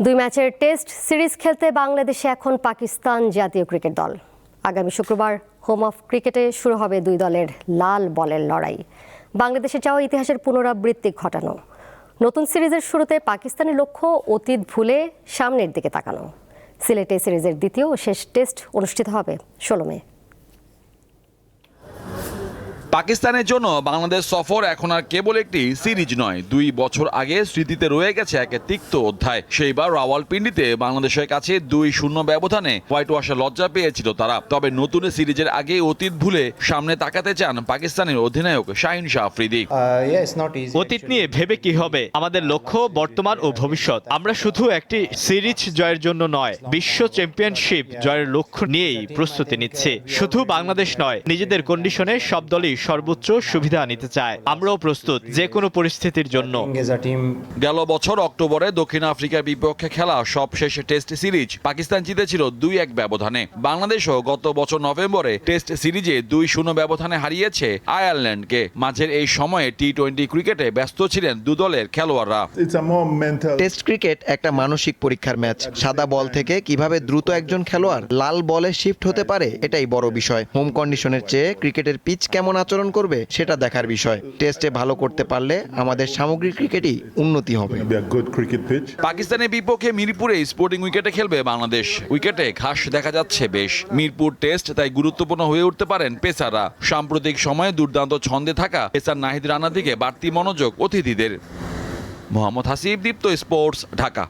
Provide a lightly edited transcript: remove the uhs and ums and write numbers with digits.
দুই ম্যাচের test series খেলতে বাংলাদেশে এখন পাকিস্তান জাতীয় ক্রিকেট দল। আগামী শুক্রবার হোম অফ ক্রিকেটে শুরু হবে দুই দলের লাল বলের লড়াই। বাংলাদেশে চাওয়া ইতিহাসের পুনরাবৃত্তি ঘটানো। নতুন সিরিজের শুরুতে পাকিস্তানের লক্ষ্য অতীত ভুলে সামনের দিকে তাকানো। সিলেটে সিরিজের দ্বিতীয় ও শেষ টেস্ট অনুষ্ঠিত হবে 16 মে। পাকিস্তানের জন্য বাংলাদেশ সফর এখন আর কেবল একটি সিরিজ নয়, 2 বছর আগে স্মৃতিতে রয়ে গেছে এক তিক্ত অধ্যায়। সেইবার রাওয়ালপিন্ডিতে বাংলাদেশের কাছে 2-0 ব্যবধানে হোয়াইট ওয়াশে লজ্জা পেয়েছিল তারা। তবে নতুন সিরিজের আগে অতীত ভুলে সামনে তাকাতে চান পাকিস্তানের অধিনায়ক শাহিন শাহ আফ্রিদি। অতীত নিয়ে ভেবে কি হবে, আমাদের লক্ষ্য বর্তমান ও ভবিষ্যৎ। আমরা শুধু একটি সিরিজ জয়ের জন্য নয়, বিশ্ব চ্যাম্পিয়নশিপ জয়ের লক্ষ্য নিয়েই প্রস্তুতি নিচ্ছি। শুধু বাংলাদেশ নয়, নিজেদের কন্ডিশনে সব দলই সর্বোচ্চ সুবিধা নিতে চায়। আমরাও প্রস্তুত যে কোনো পরিস্থিতির জন্য। গেল বছর অক্টোবরে দক্ষিণ আফ্রিকার বিপক্ষে খেলা সবশেষ টেস্ট সিরিজ পাকিস্তান জিতেছিল 2-1 ব্যবধানে। বাংলাদেশও গত বছর নভেম্বরে টেস্ট সিরিজে 2-0 ব্যবধানে হারিয়েছে আয়ারল্যান্ডকে। মাঝের এই সময়ে টি-20 ক্রিকেটে ব্যস্ত ছিলেন দু দলের খেলোয়াড়রা। টেস্ট ক্রিকেট একটা মানসিক পরীক্ষার ম্যাচ। সাদা বল থেকে কিভাবে দ্রুত একজন খেলোয়াড় লাল বলে শিফট হতে পারে, এটাই বড় বিষয়। হোম কন্ডিশনের চেয়ে ক্রিকেটের পিচ কেমন আচরণ করবে সেটা দেখার বিষয়। টেস্টে ভালো করতে পারলে আমাদের সামগ্রিক ক্রিকেটই উন্নতি হবে। পাকিস্তানের বিপক্ষে মিরপুরে স্পোর্টিং উইকেটে খেলবে বাংলাদেশ। উইকেটে ঘাস দেখা যাচ্ছে বেশ। মিরপুর টেস্ট তাই গুরুত্বপূর্ণ হয়ে উঠতে পারেন পেসাররা। সাম্প্রতিক সময়ে দুর্দান্ত ছন্দে থাকা পেসার নাহিদ রানার দিকে বাড়তি মনোযোগ অতিথিদের। মোহাম্মদ হাসিব, দীপ্ত স্পোর্টস, ঢাকা।